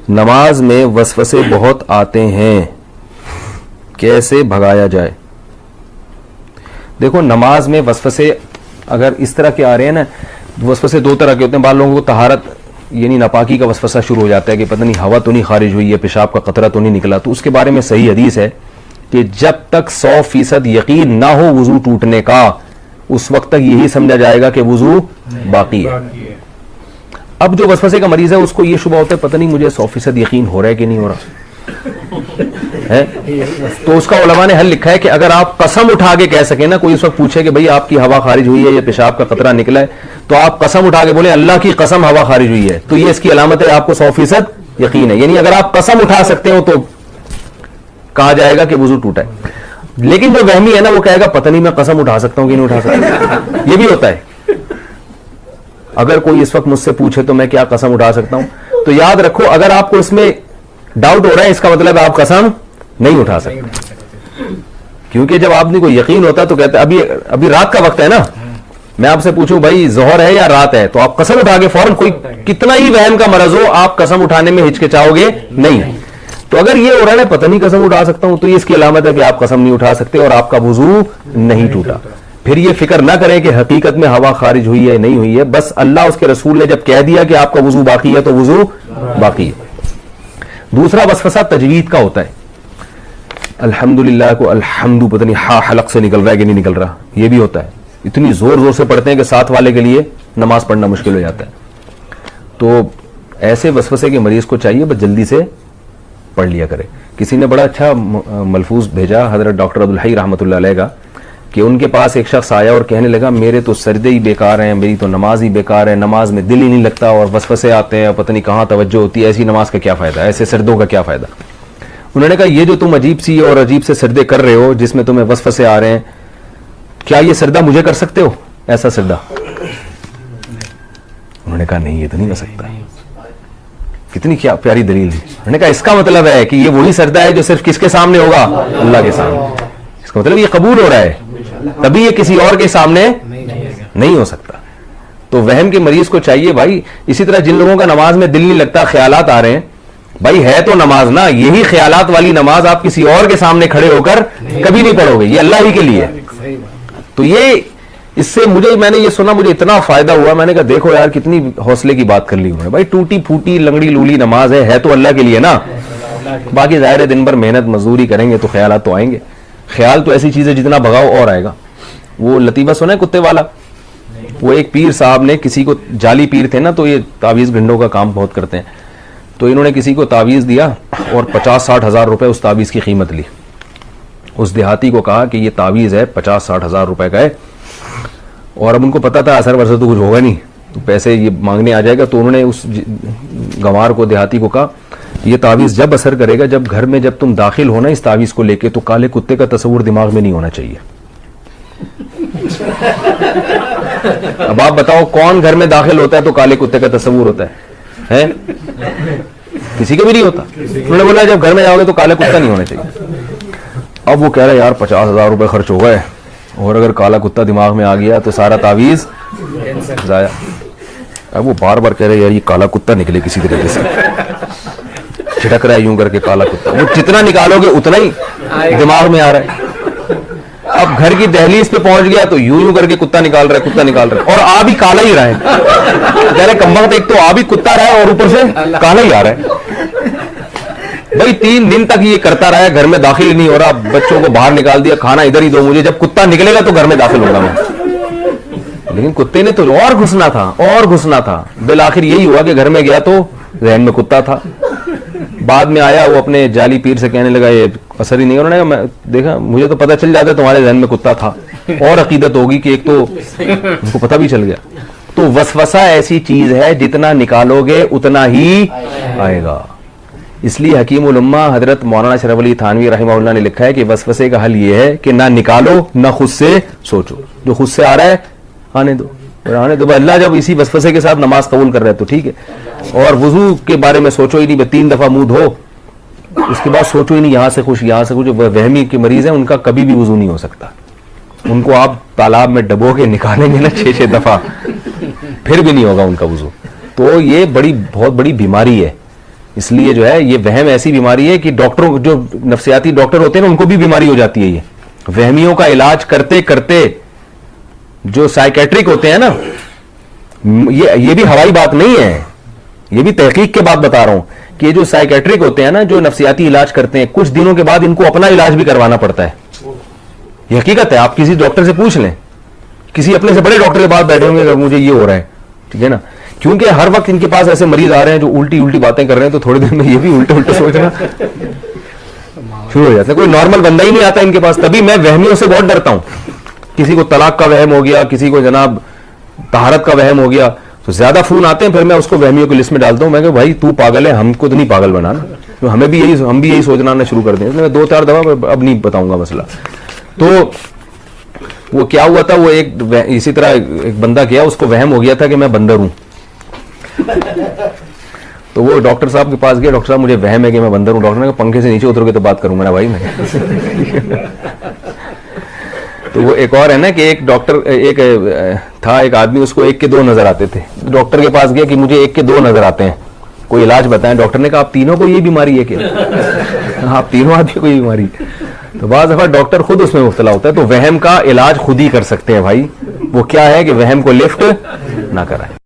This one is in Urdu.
نماز میں وسوسے بہت آتے ہیں، کیسے بھگایا جائے؟ دیکھو نماز میں وسوسے اگر اس طرح کے آ رہے ہیں نا، وسوسے دو طرح کے ہوتے ہیں. بعض لوگوں کو طہارت یعنی ناپاکی کا وسوسہ شروع ہو جاتا ہے کہ پتہ نہیں ہوا تو نہیں خارج ہوئی ہے، پیشاب کا قطرہ تو نہیں نکلا. تو اس کے بارے میں صحیح حدیث ہے کہ جب تک 100% یقین نہ ہو وضو ٹوٹنے کا، اس وقت تک یہی سمجھا جائے گا کہ وضو باقی ہے. اب جو وسوسے کا مریض ہے اس کو یہ شبہ ہوتا ہے پتہ نہیں مجھے 100% یقین ہو رہا ہے کہ نہیں ہو رہا ہے. تو اس کا علماء نے حل لکھا ہے کہ اگر آپ قسم اٹھا کے کہہ سکیں نا، کوئی اس وقت پوچھے کہ بھئی آپ کی ہوا خارج ہوئی ہے یا پیشاب کا قطرہ نکلا ہے، تو آپ قسم اٹھا کے بولیں اللہ کی قسم ہوا خارج ہوئی ہے، تو یہ اس کی علامت ہے آپ کو 100% یقین ہے. یعنی اگر آپ قسم اٹھا سکتے ہو تو کہا جائے گا کہ وضو ٹوٹا ہے. لیکن جو وہمی ہے نا وہ کہے گا پتہ نہیں میں قسم اٹھا سکتا ہوں کہ نہیں اٹھا سکتا. یہ بھی ہوتا ہے. اگر کوئی اس وقت مجھ سے پوچھے تو میں کیا قسم اٹھا سکتا ہوں، تو یاد رکھو اگر آپ کو اس میں ڈاؤٹ ہو رہا ہے اس کا مطلب آپ قسم نہیں اٹھا سکتے. کیونکہ جب آپ نے کوئی یقین ہوتا ہے تو کہتے ہیں ابھی رات کا وقت ہے نا، میں آپ سے پوچھوں بھائی ظہر ہے یا رات ہے، تو آپ قسم اٹھا کے فوراً، کوئی کتنا ہی وہم کا مرض ہو آپ قسم اٹھانے میں ہچکچاؤ گے نہیں. تو اگر یہ ہو رہا ہے پتہ نہیں قسم اٹھا سکتا ہوں، تو یہ اس کی علامت ہے کہ آپ قسم نہیں اٹھا سکتے اور آپ کا وضو نہیں ٹوٹا. پھر یہ فکر نہ کریں کہ حقیقت میں ہوا خارج ہوئی ہے نہیں ہوئی ہے، بس اللہ اس کے رسول نے جب کہہ دیا کہ آپ کا وضو باقی ہے تو وضو باقی ہے. دوسرا وسوسہ تجوید کا ہوتا ہے. الحمدللہ کو الحمد پتہ نہیں ہا حلق سے نکل رہا ہے کہ نہیں نکل رہا، یہ بھی ہوتا ہے. اتنی زور زور سے پڑھتے ہیں کہ ساتھ والے کے لیے نماز پڑھنا مشکل ہو جاتا ہے. تو ایسے وسوسے کے مریض کو چاہیے بس جلدی سے پڑھ لیا کرے. کسی نے بڑا اچھا ملفوظ بھیجا حضرت ڈاکٹر عبدالحی رحمۃ اللہ علیہ کا، کہ ان کے پاس ایک شخص آیا اور کہنے لگا میرے تو سجدے ہی بیکار ہیں، میری تو نماز ہی بیکار ہے، نماز میں دل ہی نہیں لگتا اور وسوسے آتے ہیں، پتہ نہیں کہاں توجہ ہوتی ہے، ایسی نماز کا کیا فائدہ، ایسے سجدوں کا کیا فائدہ. انہوں نے کہا یہ جو تم عجیب سی اور عجیب سے سجدے کر رہے ہو جس میں تمہیں وسوسے آ رہے ہیں، کیا یہ سجدہ مجھے کر سکتے ہو ایسا سجدہ؟ انہوں نے کہا نہیں یہ تو نہیں کر سکتا. کتنی کیا پیاری دلیل ہے. انہوں نے کہا اس کا مطلب ہے کہ یہ وہی سجدہ ہے جو صرف کس کے سامنے ہوگا؟ اللہ کے سامنے. اس کا مطلب یہ قبول ہو رہا ہے، تبھی یہ کسی اور کے سامنے نہیں ہو سکتا. تو وہم کے مریض کو چاہیے بھائی، اسی طرح جن لوگوں کا نماز میں دل نہیں لگتا، خیالات آ رہے ہیں، بھائی ہے تو نماز نا، یہی خیالات والی نماز آپ کسی اور کے سامنے کھڑے ہو کر کبھی نہیں پڑھو گے، یہ اللہ ہی کے لیے. تو یہ اس سے میں نے یہ سنا، مجھے اتنا فائدہ ہوا. میں نے کہا دیکھو یار کتنی حوصلے کی بات کر لی انہوں نے. بھائی ٹوٹی پھوٹی لنگڑی لولی نماز ہے تو اللہ کے لیے نا، باقی ظاہر دن بھر محنت مزدوری کریں گے تو خیالات تو آئیں گے. خیال تو ایسی چیز ہے جتنا بھگاؤ اور آئے گا. وہ لطیفہ سنا ہے کتے والا؟ وہ ایک پیر صاحب نے کسی کو، جعلی پیر تھے نا تو یہ تعویذ گھنڈوں کا کام بہت کرتے ہیں، تو انہوں نے کسی کو تعویذ دیا اور 50-60 ہزار روپے اس تعویذ کی قیمت لی. اس دیہاتی کو کہا کہ یہ تعویذ ہے 50-60 ہزار روپے کا ہے، اور اب ان کو پتا تھا اثر ورثہ تو کچھ ہوگا نہیں تو پیسے یہ مانگنے آ جائے گا. تو انہوں نے اس گنوار کو، دیہاتی کو کہا یہ تعویذ جب اثر کرے گا، جب گھر میں جب تم داخل ہونا اس تعویذ کو لے کے، تو کالے کتے کا تصور دماغ میں نہیں ہونا چاہیے. اب آپ بتاؤ کون گھر میں داخل ہوتا ہے تو کالے کتے کا تصور ہوتا ہے؟ کسی کا بھی نہیں ہوتا. انہوں نے بولا جب گھر میں جاؤ گے تو کالے کتا نہیں ہونا چاہیے. اب وہ کہہ رہے یار 50 ہزار روپے خرچ ہو گئے اور اگر کالا کتا دماغ میں آ گیا تو سارا تعویذ ضائع. اب وہ بار بار کہہ رہے یار یہ کالا کتا نکلے کسی طریقے سے، چھٹک رہا ہے یوں کر کے کالا کتا. وہ جتنا نکالو گے اتنا ہی دماغ میں آ رہا ہے. اب گھر کی دہلیز پہ پہنچ گیا تو یوں کر کے کتا نکال رہا ہے، کتا نکال رہا ہے، اور آ بھی کالا ہی رہا ہے. کہہ رہے کمبخت ایک تو آ بھی کتا رہا ہے اور اوپر سے کالا ہی آ رہا ہے. بھائی 3 دن تک یہ کرتا رہا ہے، گھر میں داخل ہی نہیں ہو رہا. بچوں کو باہر نکال دیا، کھانا ادھر ہی دو مجھے، جب کتا نکلے گا تو گھر میں داخل ہوگا میں. لیکن کتے نے تو اور گھسنا تھا. بالآخر یہی ہوا کہ گھر میں گیا تو ذہن میں کتا تھا. بعد میں آیا وہ اپنے جعلی پیر سے کہنے لگا یہ اثر ہی نہیں. انہوں نے میں دیکھا مجھے تو پتہ چل جاتا تمہارے ذہن میں کتا تھا، اور عقیدت ہوگی کہ ایک تو ان کو پتہ بھی چل گیا. تو وسوسہ ایسی چیز ہے جتنا نکالو گے اتنا ہی آئے گا. اس لیے حکیم الامہ حضرت مولانا اشرف علی تھانوی رحمہ اللہ نے لکھا ہے کہ وسوسے کا حل یہ ہے کہ نہ نکالو نہ خود سے سوچو. جو خود سے آ رہا ہے آنے دو. اللہ جب اسی وسوسے کے ساتھ نماز قبول کر رہے تو ٹھیک ہے. اور وضو کے بارے میں سوچو ہی نہیں، 3 دفعہ منہ دھو، اس کے بعد سوچو ہی نہیں یہاں سے کچھ یہاں سے کچھ. وہمی کے مریض ہیں ان کا کبھی بھی وضو نہیں ہو سکتا, ان کو آپ تالاب میں ڈبو کے نکالیں گے نا 6 دفعہ پھر بھی نہیں ہوگا ان کا وضو. تو یہ بہت بڑی بیماری ہے. اس لیے جو ہے یہ وہم ایسی بیماری ہے کہ ڈاکٹروں جو نفسیاتی ڈاکٹر ہوتے ہیں نا ان کو بھی بیماری ہو جاتی ہے. یہ وہمیوں کا علاج کرتے کرتے جو سائیکیٹرک ہوتے ہیں نا, یہ بھی ہوائی بات نہیں ہے, یہ بھی تحقیق کے بعد بتا رہا ہوں کہ یہ جو سائیکیٹرک ہوتے ہیں نا جو نفسیاتی علاج کرتے ہیں, کچھ دنوں کے بعد ان کو اپنا علاج بھی کروانا پڑتا ہے. یہ حقیقت ہے, آپ کسی ڈاکٹر سے پوچھ لیں, کسی اپنے سے بڑے ڈاکٹر کے پاس بیٹھے ہوں گے مجھے یہ ہو رہا ہے, ٹھیک ہے نا, کیونکہ ہر وقت ان کے پاس ایسے مریض آ رہے ہیں جو الٹی باتیں کر رہے ہیں, تو تھوڑے دن میں یہ بھی الٹے سوچنا شروع ہو جاتا ہے. کوئی نارمل بندہ ہی نہیں آتا ان کے پاس. تبھی میں وہمیوں سے بہت ڈرتا ہوں. کسی کو طلاق کا وہم ہو گیا, کسی کو جناب طہارت کا وہم ہو گیا, تو زیادہ فون آتے ہیں, پھر میں اس کو وہمیوں کی لسٹ میں ڈالتا ہوں. میں کہ بھائی تو پاگل ہے, ہم کو تو نہیں پاگل بنانا, ہم بھی یہی سوچنا شروع کر دیں. اس میں 2-4 دفعہ اب نہیں بتاؤں گا مسئلہ. تو وہ کیا ہوا تھا, وہ اسی طرح ایک بندہ کیا, اس کو وہم ہو گیا تھا کہ میں بندر ہوں. تو وہ ڈاکٹر صاحب کے پاس گیا, ڈاکٹر صاحب مجھے وہم ہے کہ میں بندر ہوں. ڈاکٹر نے کہا پنکھے سے نیچے اتر کے تو بات کروں گا نا بھائی میں. تو وہ ایک اور ہے نا کہ ایک ڈاکٹر تھا ایک آدمی, اس کو 1 کے 2 نظر آتے تھے. ڈاکٹر کے پاس گیا کہ مجھے 1 کے 2 نظر آتے ہیں, کوئی علاج بتائیں. ڈاکٹر نے کہا آپ تینوں کو یہ بیماری ہے کیا؟ آپ تینوں آدمی کو یہ بیماری. تو بعض دفعہ ڈاکٹر خود اس میں مبتلا ہوتا ہے. تو وہم کا علاج خود ہی کر سکتے ہیں بھائی. وہ کیا ہے کہ وہم کو لفٹ نہ کرائیں.